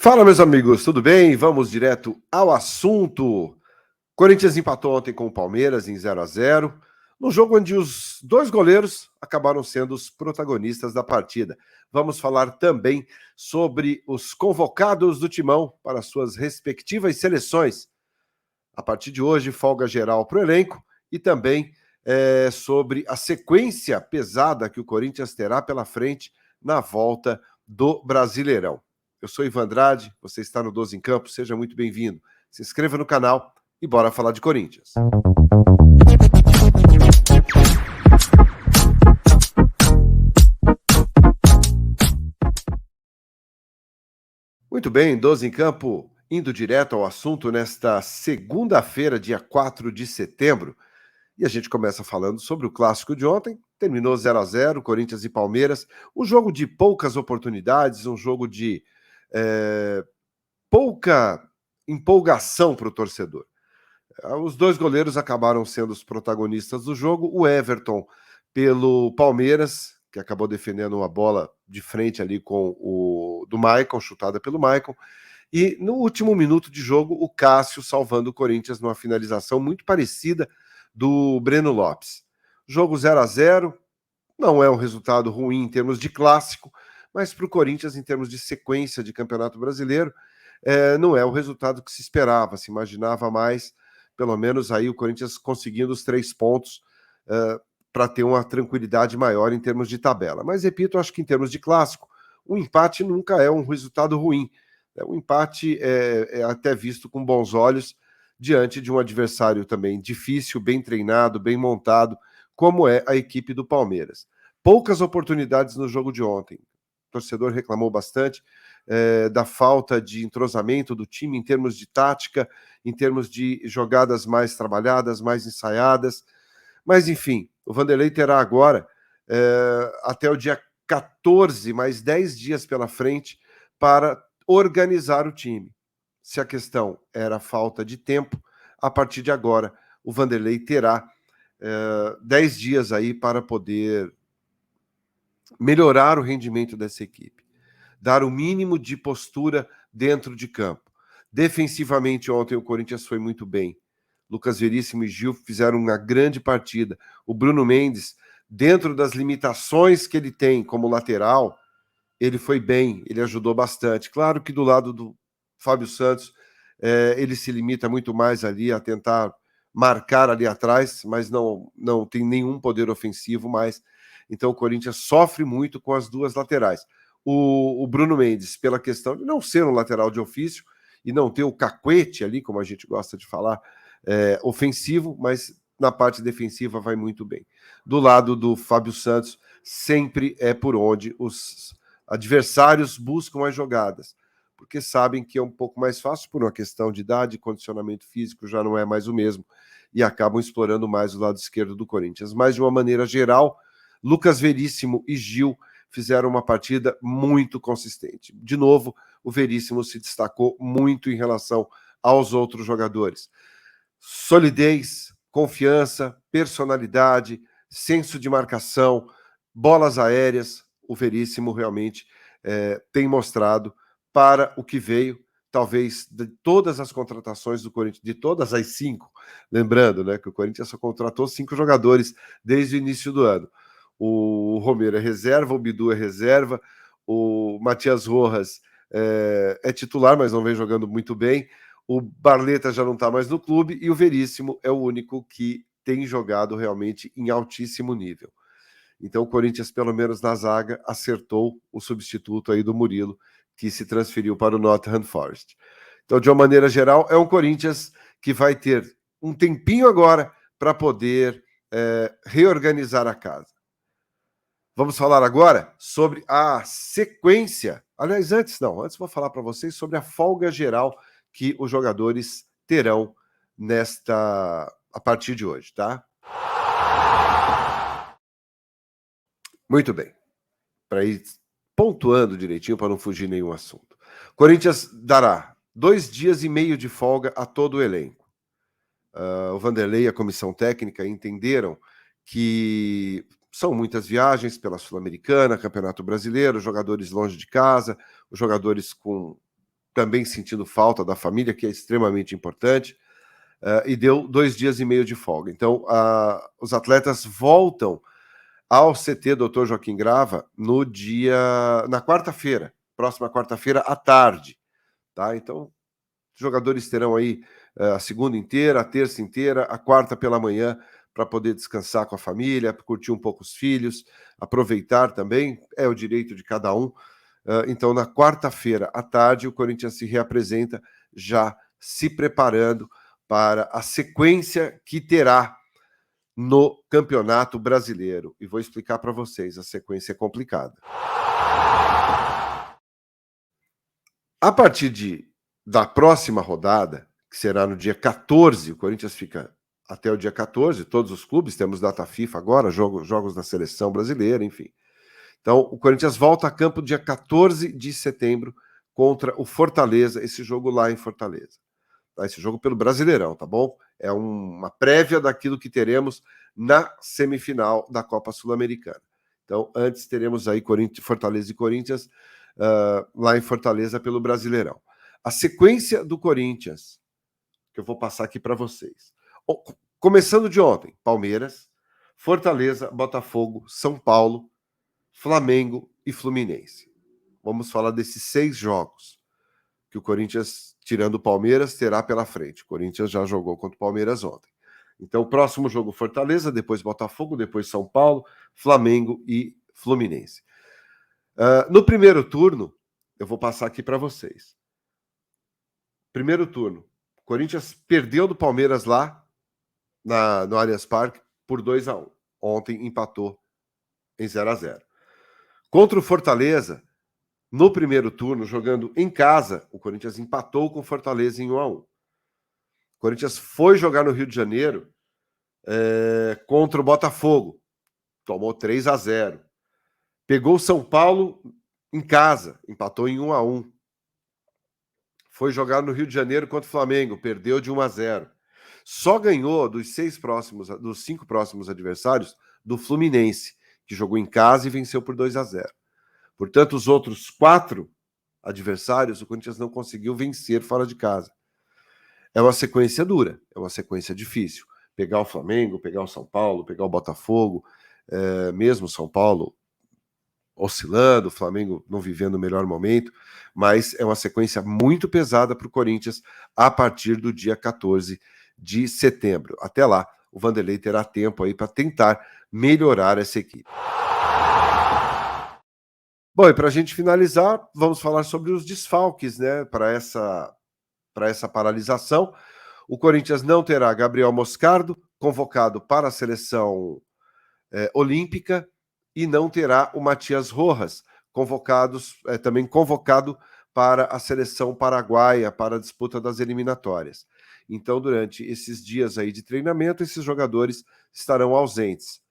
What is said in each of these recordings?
Fala, meus amigos, tudo bem? Vamos direto ao assunto. Corinthians empatou ontem com o Palmeiras em 0-0, no jogo onde os dois goleiros acabaram sendo os protagonistas da partida. Vamos falar também sobre os convocados do Timão para suas respectivas seleções. A partir de hoje, folga geral para o elenco e também sobre a sequência pesada que o Corinthians terá pela frente na volta do Brasileirão. Eu sou Ivan Andrade, você está no 12 em Campo, seja muito bem-vindo. Se inscreva no canal e bora falar de Corinthians. Muito bem, 12 em Campo, indo direto ao assunto nesta segunda-feira, dia 4 de setembro. E a gente começa falando sobre o clássico de ontem. Terminou 0-0, Corinthians e Palmeiras. Um jogo de poucas oportunidades, um jogo de pouca empolgação para o torcedor. Os dois goleiros acabaram sendo os protagonistas do jogo. O Everton pelo Palmeiras, que acabou defendendo uma bola de frente ali com o do Maicon, chutada pelo Maicon. E no último minuto de jogo, o Cássio salvando o Corinthians numa finalização muito parecida do Breno Lopes. Jogo 0-0, não é um resultado ruim em termos de clássico, mas para o Corinthians, em termos de sequência de Campeonato Brasileiro, não é o resultado que se esperava, se imaginava mais, pelo menos aí o Corinthians conseguindo os 3 pontos para ter uma tranquilidade maior em termos de tabela. Mas, repito, acho que em termos de clássico, o empate nunca é um resultado ruim. O empate é até visto com bons olhos diante de um adversário também difícil, bem treinado, bem montado, como é a equipe do Palmeiras. Poucas oportunidades no jogo de ontem. O torcedor reclamou bastante da falta de entrosamento do time em termos de tática, em termos de jogadas mais trabalhadas, mais ensaiadas. Mas, enfim, o Vanderlei terá agora, até o dia 14, mais 10 dias pela frente, para organizar o time. Se a questão era falta de tempo, a partir de agora, o Vanderlei terá 10 dias aí para poder melhorar o rendimento dessa equipe, dar o mínimo de postura dentro de campo. Defensivamente, ontem o Corinthians foi muito bem. Lucas Veríssimo e Gil fizeram uma grande partida. O Bruno Mendes, dentro das limitações que ele tem como lateral, ele foi bem, ele ajudou bastante. Claro que do lado do Fábio Santos, ele se limita muito mais ali a tentar marcar ali atrás, mas não tem nenhum poder ofensivo mais. Então o Corinthians sofre muito com as duas laterais. O Bruno Mendes, pela questão de não ser um lateral de ofício e não ter o cacuete ali, como a gente gosta de falar, ofensivo, mas na parte defensiva vai muito bem. Do lado do Fábio Santos, sempre é por onde os adversários buscam as jogadas, porque sabem que é um pouco mais fácil por uma questão de idade, condicionamento físico já não é mais o mesmo, e acabam explorando mais o lado esquerdo do Corinthians. Mas, de uma maneira geral, Lucas Veríssimo e Gil fizeram uma partida muito consistente. De novo, o Veríssimo se destacou muito em relação aos outros jogadores. Solidez, confiança, personalidade, senso de marcação, bolas aéreas, o Veríssimo realmente tem mostrado para o que veio, talvez de todas as contratações do Corinthians, de todas as 5, lembrando, né, que o Corinthians só contratou 5 jogadores desde o início do ano. O Romero é reserva, o Bidu é reserva, o Matias Rojas é titular, mas não vem jogando muito bem. O Barleta já não está mais no clube e o Veríssimo é o único que tem jogado realmente em altíssimo nível. Então o Corinthians, pelo menos na zaga, acertou o substituto aí do Murilo, que se transferiu para o Nottingham Forest. Então, de uma maneira geral, é um Corinthians que vai ter um tempinho agora para poder reorganizar a casa. Vamos falar agora sobre a sequência. Aliás, antes vou falar para vocês sobre a folga geral que os jogadores terão a partir de hoje, tá? Muito bem. Para ir pontuando direitinho, para não fugir nenhum assunto. Corinthians dará 2 dias e meio de folga a todo o elenco. O Vanderlei e a comissão técnica entenderam que são muitas viagens pela Sul-Americana, Campeonato Brasileiro, jogadores longe de casa, os jogadores com também sentindo falta da família, que é extremamente importante, e deu 2 dias e meio de folga. Então, os atletas voltam ao CT Dr. Joaquim Grava na quarta-feira, próxima quarta-feira à tarde, tá? Então, os jogadores terão aí a segunda inteira, a terça inteira, a quarta pela manhã, para poder descansar com a família, curtir um pouco os filhos, aproveitar também, é o direito de cada um. Então, na quarta-feira à tarde, o Corinthians se reapresenta já se preparando para a sequência que terá no Campeonato Brasileiro. E vou explicar para vocês, a sequência é complicada. A partir da próxima rodada, que será no dia 14, o Corinthians fica até o dia 14, todos os clubes, temos data FIFA agora, jogos da seleção brasileira, enfim. Então, o Corinthians volta a campo dia 14 de setembro contra o Fortaleza, esse jogo lá em Fortaleza. Tá? Esse jogo pelo Brasileirão, tá bom? É uma prévia daquilo que teremos na semifinal da Copa Sul-Americana. Então, antes teremos aí Fortaleza e Corinthians lá em Fortaleza pelo Brasileirão. A sequência do Corinthians, que eu vou passar aqui para vocês. Começando de ontem, Palmeiras, Fortaleza, Botafogo, São Paulo, Flamengo e Fluminense. Vamos falar desses 6 jogos que o Corinthians, tirando o Palmeiras, terá pela frente. O Corinthians já jogou contra o Palmeiras ontem. Então, o próximo jogo, Fortaleza, depois Botafogo, depois São Paulo, Flamengo e Fluminense. No primeiro turno, eu vou passar aqui para vocês. Primeiro turno, o Corinthians perdeu do Palmeiras lá no Allianz Parque por 2-1. Ontem empatou em 0-0. Contra o Fortaleza, no primeiro turno, jogando em casa, o Corinthians empatou com o Fortaleza em 1-1. O Corinthians foi jogar no Rio de Janeiro contra o Botafogo. Tomou 3-0. Pegou o São Paulo em casa, empatou em 1-1. Foi jogar no Rio de Janeiro contra o Flamengo, perdeu de 1-0. Só ganhou dos 5 próximos adversários do Fluminense, que jogou em casa e venceu por 2-0. Portanto, os outros 4 adversários, o Corinthians não conseguiu vencer fora de casa. É uma sequência dura, é uma sequência difícil. Pegar o Flamengo, pegar o São Paulo, pegar o Botafogo, mesmo o São Paulo oscilando, o Flamengo não vivendo o melhor momento, mas é uma sequência muito pesada para o Corinthians a partir do dia 14 de setembro. Até lá, o Vanderlei terá tempo aí para tentar melhorar essa equipe. Bom, e para a gente finalizar, vamos falar sobre os desfalques, né, para essa paralisação. O Corinthians não terá Gabriel Moscardo, convocado para a seleção olímpica, e não terá o Matias Rojas, também convocado para a seleção paraguaia, para a disputa das eliminatórias. Então, durante esses dias aí de treinamento, esses jogadores estarão ausentes.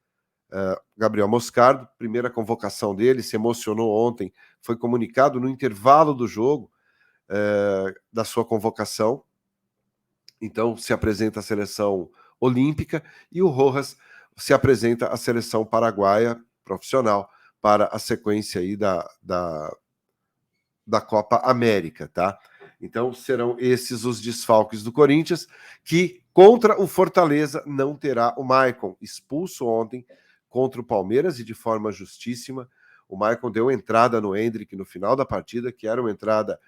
Gabriel Moscardo, primeira convocação dele, se emocionou ontem, foi comunicado no intervalo do jogo da sua convocação. Então, se apresenta a seleção olímpica e o Rojas se apresenta à seleção paraguaia profissional para a sequência aí da Copa América, tá? Então, serão esses os desfalques do Corinthians, que contra o Fortaleza não terá o Maicon, expulso ontem contra o Palmeiras e de forma justíssima. O Maicon deu entrada no Endrick no final da partida, que era uma entrada,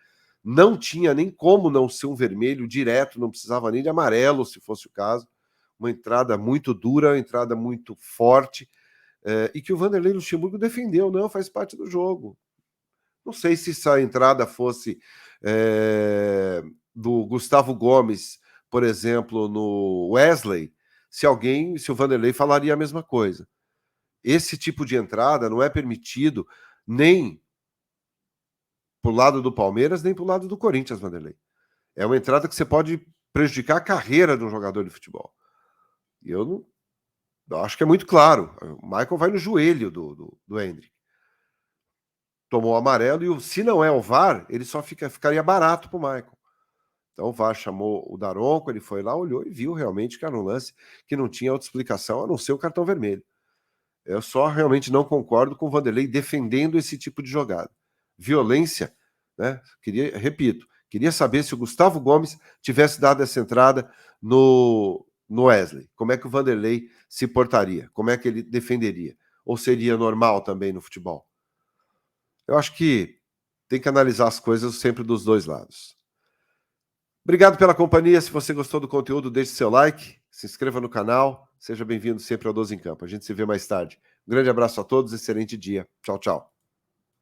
não tinha nem como não ser um vermelho direto, não precisava nem de amarelo, se fosse o caso. Uma entrada muito dura, uma entrada muito forte, e que o Vanderlei Luxemburgo defendeu, não, faz parte do jogo. Não sei se essa entrada fosse do Gustavo Gomes, por exemplo, no Wesley, se o Vanderlei falaria a mesma coisa. Esse tipo de entrada não é permitido nem pro lado do Palmeiras, nem pro lado do Corinthians, Vanderlei. É uma entrada que você pode prejudicar a carreira de um jogador de futebol. E eu acho que é muito claro. O Michael vai no joelho do Endrick. Tomou o amarelo e se não é o VAR, ele só ficaria barato pro Michael. Então o VAR chamou o Daronco, ele foi lá, olhou e viu realmente que era um lance que não tinha outra explicação a não ser o cartão vermelho. Eu só realmente não concordo com o Vanderlei defendendo esse tipo de jogada. Violência, né? Repito, Queria saber se o Gustavo Gomes tivesse dado essa entrada no Wesley. Como é que o Vanderlei se portaria? Como é que ele defenderia? Ou seria normal também no futebol? Eu acho que tem que analisar as coisas sempre dos dois lados. Obrigado pela companhia. Se você gostou do conteúdo, deixe seu like, se inscreva no canal. Seja bem-vindo sempre ao 12 em Campo. A gente se vê mais tarde. Um grande abraço a todos, excelente dia. Tchau, tchau.